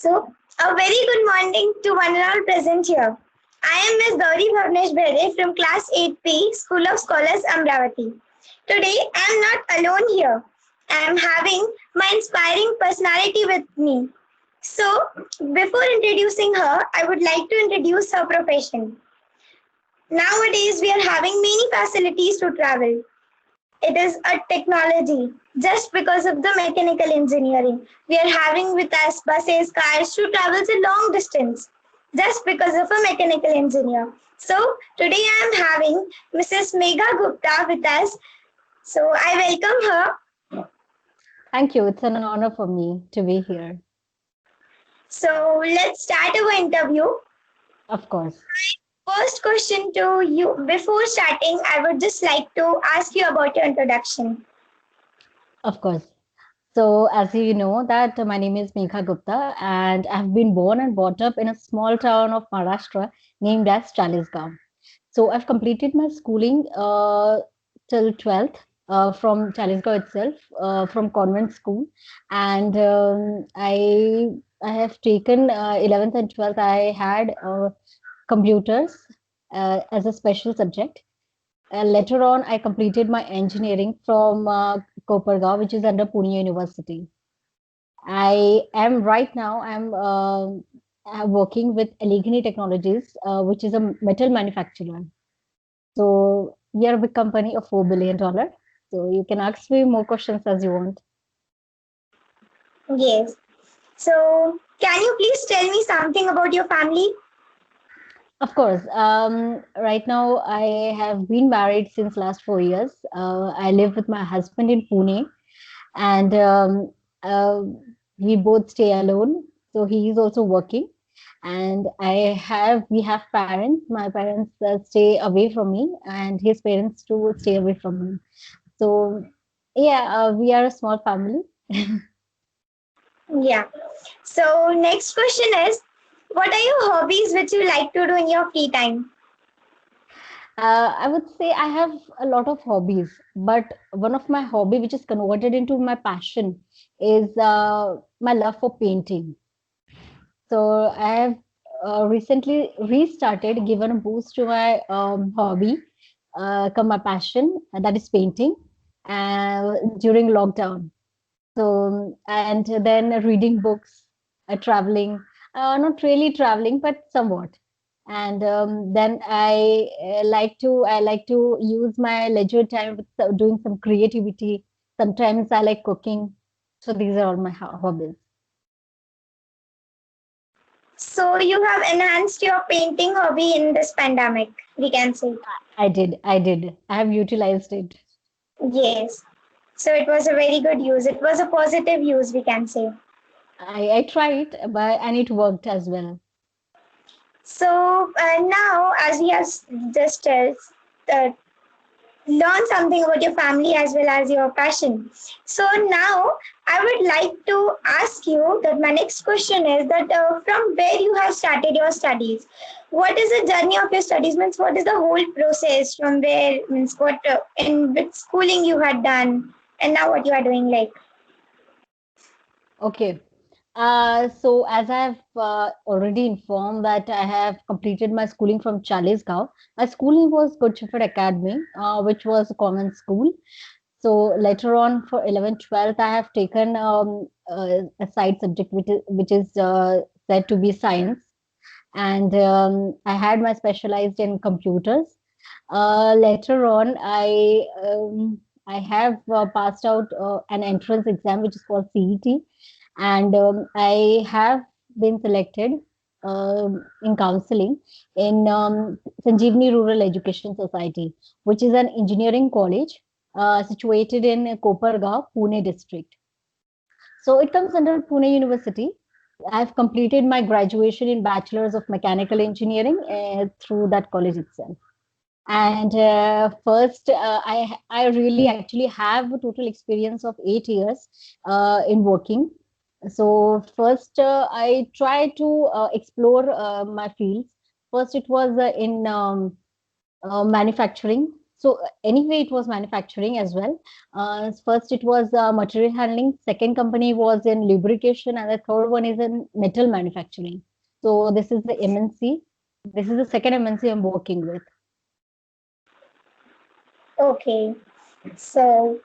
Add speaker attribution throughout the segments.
Speaker 1: So, a very good morning to one and all present here. I am Ms. Gauribehere from Class 8P, School of Scholars, Amravati. Today, I am not alone here. I am having my inspiring personality with me. So, before introducing her, I would like to introduce her profession. Nowadays, we are having many facilities to travel. It is a technology just because of the mechanical engineering. We are having with us buses, cars to travel a long distance just because of a mechanical engineer. So today I am having Mrs. Meghagupta with us. So I welcome her.
Speaker 2: Thank you. It's an honor for me to be here.
Speaker 1: So let's start our interview.
Speaker 2: Of course.
Speaker 1: First question to you. Before starting, I would just like to ask you about your introduction.
Speaker 2: Of course. So, as you know, that my name is Megha Gupta, and I've been born and brought up in a small town of Maharashtra named as Chalisgaon. So, I've completed my schooling till 12th from Chalisgaon itself, from convent school, and I have taken 11th and 12th. I had computers as a special subject. Later on, I completed my engineering from Kopargaon, which is under Pune University. I am right now. I'm working with Allegheny Technologies, which is a metal manufacturer. So we are a big company of $4 billion. So you can ask me more questions as you want.
Speaker 1: Yes. So can you please tell me something about your family?
Speaker 2: Of course. Right now, I have been married since last 4 years. I live with my husband in Pune, and uh, we both stay alone. So he is also working, and we have parents. My parents stay away from me, and his parents too stay away from me. So yeah, we are a small family.
Speaker 1: Yeah. So next question is, what are your hobbies which you like to do in your free time?
Speaker 2: I would say I have a lot of hobbies, but one of my hobby which is converted into my passion is my love for painting. So I have recently restarted, given a boost to my hobby, come my passion, and that is painting, during lockdown. So, and then reading books, traveling, not really traveling, but somewhat. And then I like to use my leisure time with doing some creativity. Sometimes I like cooking. So these are all my hobbies.
Speaker 1: So you have enhanced your painting hobby in this pandemic, we can say.
Speaker 2: I did. I have utilized it.
Speaker 1: Yes. So it was a very good use. It was a positive use, we can say.
Speaker 2: I tried, but and it worked as well.
Speaker 1: So now, as we have just uh, learn something about your family as well as your passion. So now I would like to ask you that my next question is that from where you have started your studies, what is the journey of your studies? Means what is the whole process from where means what in which schooling you had done and now what you are doing like.
Speaker 2: Okay. So as I've already informed that I have completed my schooling from Chalisgaon. My schooling was Good Shepherd Academy, which was a common school. So later on for 11th, 12th, I have taken a side subject which is said to be science, and I had my specialized in computers. Later on, I have passed out an entrance exam which is called CET, and I have been selected in counseling in Sanjeevani Rural Education Society, which is an engineering college situated in Kopargaon, Pune district. So it comes under Pune University. I've completed my graduation in Bachelor's of Mechanical Engineering through that college itself. And first, I really actually have a total experience of 8 years in working. So first, I try to explore my fields. First, it was in manufacturing. So anyway, it was manufacturing as well. First, it was material handling. Second company was in lubrication, and the third one is in metal manufacturing. So this is the MNC. This is the second MNC I'm working with.
Speaker 1: Okay. So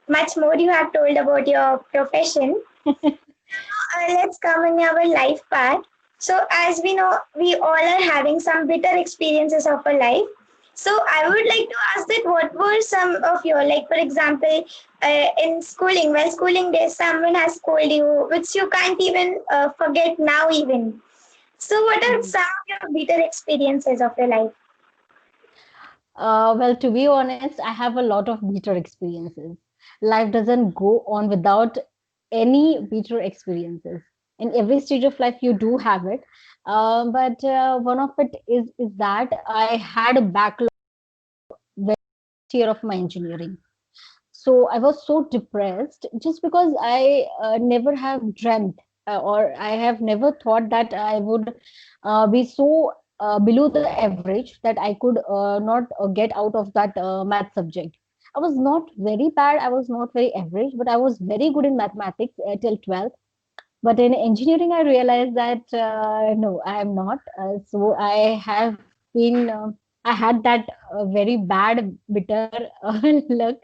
Speaker 1: much more you have told about your profession. Let's come in our life part. So, as we know, we all are having some bitter experiences of our life. So, I would like to ask that what were some of your, like, for example, in schooling, while schooling days, someone has scolded you, which you can't even forget now, even. So, what are some of your bitter experiences of your life?
Speaker 2: Well, to be honest, I have a lot of bitter experiences. Life doesn't go on without any bitter experiences. In every stage of life, you do have it. But one of it is that I had a backlog year of my engineering. So I was so depressed just because I never have dreamt or I have never thought that I would be so below the average that I could not get out of that math subject. I was not very bad, I was not very average, but I was very good in mathematics till 12th. But in engineering, I realized that no, I am not. So I have been, I had that very bad, bitter luck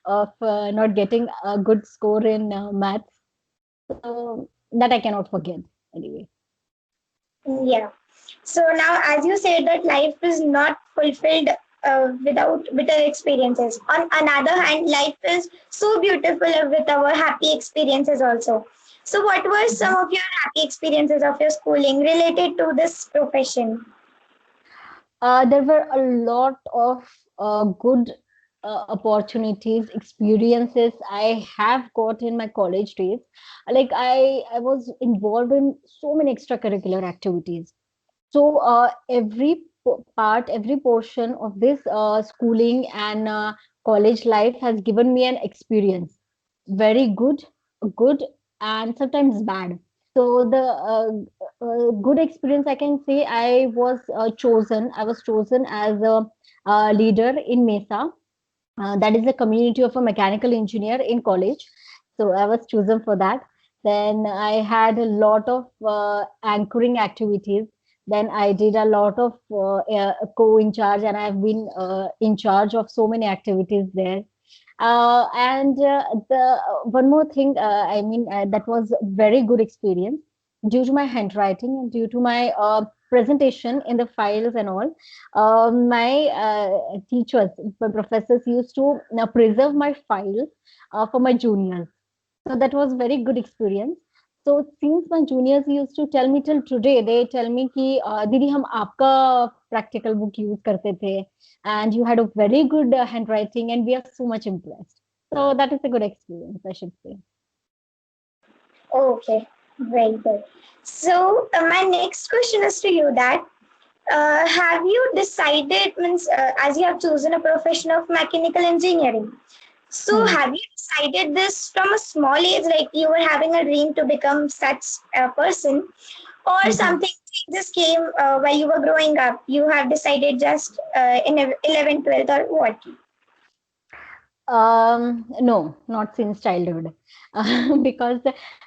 Speaker 2: of not getting a good score in maths. So that I cannot forget anyway.
Speaker 1: Yeah. So now, as you said, that life is not fulfilled without bitter experiences. On another hand, life is so beautiful with our happy experiences also. So, what were some of your happy experiences of your schooling related to this profession?
Speaker 2: There were a lot of good opportunities, experiences I have got in my college days. Like I was involved in so many extracurricular activities. So every portion of this schooling and college life has given me an experience, very good, and sometimes bad. So the good experience I can say I was chosen as a leader in Mesa. That is a community of a mechanical engineer in college. So I was chosen for that. Then I had a lot of anchoring activities. Then I did a lot of co in charge, and I've been in charge of so many activities there. And the one more thing, that was very good experience due to my handwriting and due to my presentation in the files and all. My teachers, my professors used to preserve my file for my juniors. So that was very good experience. So since my juniors used to tell me till today, they tell me कि दीदी हम आपका practical book use करते थे and you had a very good handwriting and we are so much impressed. So that is a good experience, I should say.
Speaker 1: Okay, very good. So, my next question is to you that have you decided, means as you have chosen a profession of mechanical engineering, so
Speaker 2: Hmm.
Speaker 1: have you decided this from a small age, like you were having a dream to become such a person, or
Speaker 2: Mhm.
Speaker 1: something just came while you were growing up? You have decided just in 11th, 12th, or what?
Speaker 2: No, not since childhood. Because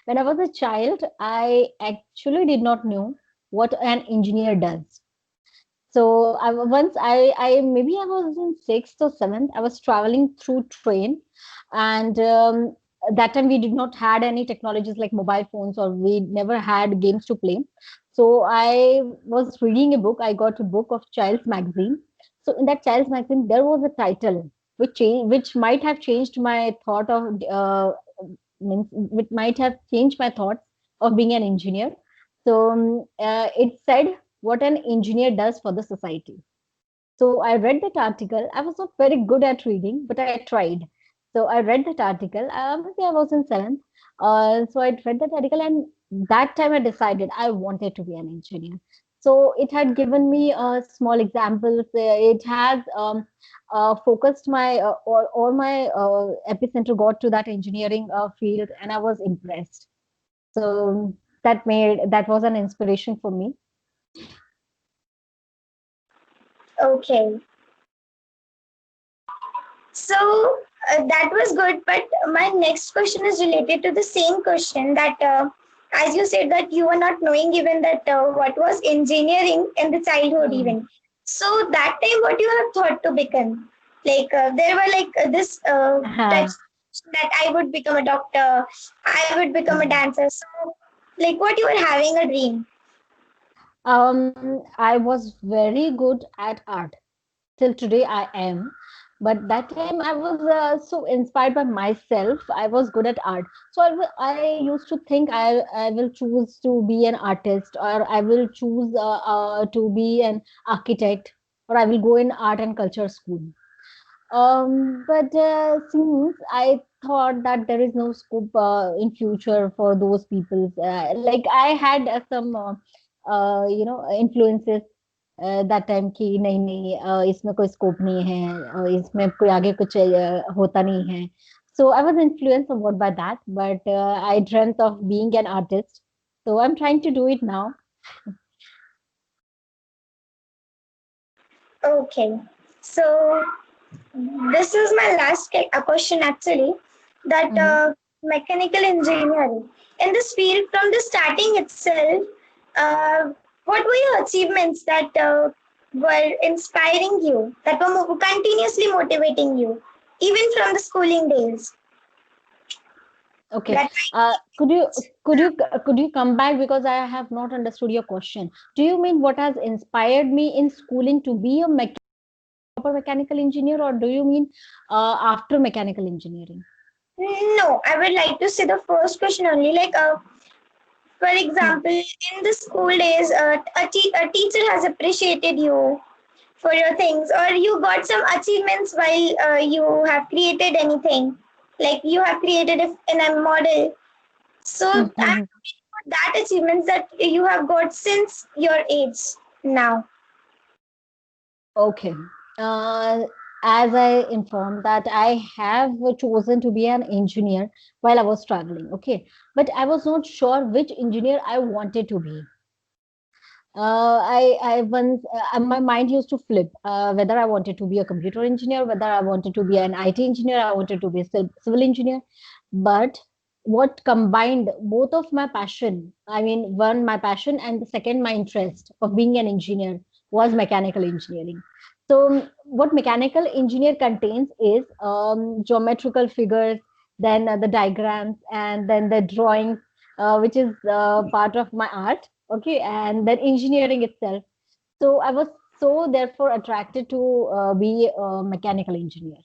Speaker 2: when I was a child, I actually did not know what an engineer does. So I maybe I was in sixth or seventh. I was traveling through train, and that time we did not had any technologies like mobile phones, or we never had games to play. So I was reading a book. I got a book of Child's Magazine. So in that Child's Magazine, there was a title which might have changed my thought of which might have changed my thoughts of being an engineer. So it said what an engineer does for the society. So I read that article. I was not very good at reading, but I tried. So I read that article. Maybe I was in seventh. So I read that article, and that time I decided I wanted to be an engineer. So it had given me small examples. It has focused my all my epicenter got to that engineering field, and I was impressed. So that was an inspiration for me.
Speaker 1: Okay. So that was good, but my next question is related to the same question that as you said that you were not knowing even that what was engineering in the childhood
Speaker 2: Mm.
Speaker 1: even. So that time what you have thought to become? Like there were like this types that I would become a doctor, I would become a dancer. So like what you were having a dream.
Speaker 2: I was very good at art. Till today I am, but that time I was so inspired by myself. I was good at art, so I used to think I will choose to be an artist, or I will choose to be an architect, or I will go in art and culture school. But since I thought that there is no scope in future for those people, like I had some influences that time कि नहीं नहीं इसमें कोई scope नहीं है इसमें कोई आगे कुछ होता नहीं है. So I was influenced somewhat by that, but I dreamt of being an artist. So I'm trying to do it now.
Speaker 1: Okay, so this is my last question actually, that
Speaker 2: Mhm.
Speaker 1: mechanical engineering in this field from the starting itself, uh, what were your achievements that were inspiring you, that were continuously motivating you even from the schooling days?
Speaker 2: Okay.
Speaker 1: That
Speaker 2: Could you come back because I have not understood your question. Do you mean what has inspired me in schooling to be a proper mechanical engineer, or do you mean after mechanical engineering?
Speaker 1: no, I would like to say the first question only, like for
Speaker 2: Hmm.
Speaker 1: example, in the school days, a teacher has appreciated you for your things, or you got some achievements while you have created anything, like you have created in a model. So
Speaker 2: Hmm, hmm,
Speaker 1: I'm
Speaker 2: hmm.
Speaker 1: looking for that achievements that you have got since your age now.
Speaker 2: Okay. Uh, as I informed that I have chosen to be an engineer while I was traveling. Okay, but I was not sure which engineer I wanted to be. I once my mind used to flip whether I wanted to be a computer engineer, whether I wanted to be an IT engineer, I wanted to be a civil engineer. But what combined both of my passion, I mean, one my passion and the second my interest of being an engineer was mechanical engineering. So what mechanical engineer contains is geometrical figures, then the diagrams, and then the drawings, which is part of my art. Okay, and then engineering itself. So I was so therefore attracted to be a mechanical engineer.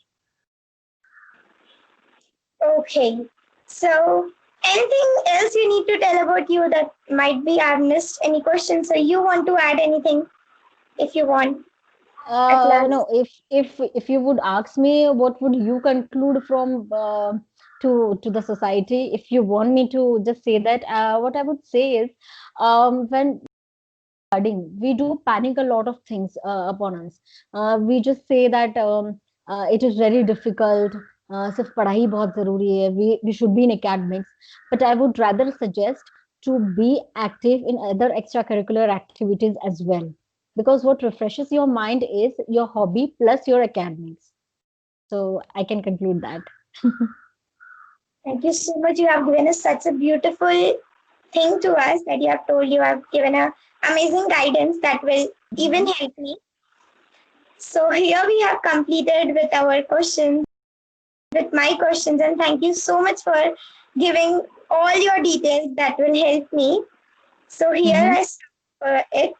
Speaker 1: Okay, so anything else you need to tell about you that might be I've missed any questions, so you want to add anything if you want at
Speaker 2: No,
Speaker 1: last?
Speaker 2: if you would ask me, what would you conclude from to the society? If you want me to just say that, what I would say is, when studying, we do panic a lot of things upon us. We just say that it is very difficult. सिर्फ पढ़ाई बहुत जरूरी है. We should be in academics, but I would rather suggest to be active in other extracurricular activities as well, because what refreshes your mind is your hobby plus your academics. So I can conclude that.
Speaker 1: Thank you so much. You have given us such a beautiful thing to us that you have told. You have given a amazing guidance that will even
Speaker 2: Mhm.
Speaker 1: help me. So here we have completed with our questions, with my questions, and thank you so much for giving all your details that will help me. So here
Speaker 2: Mhm.
Speaker 1: I stop it.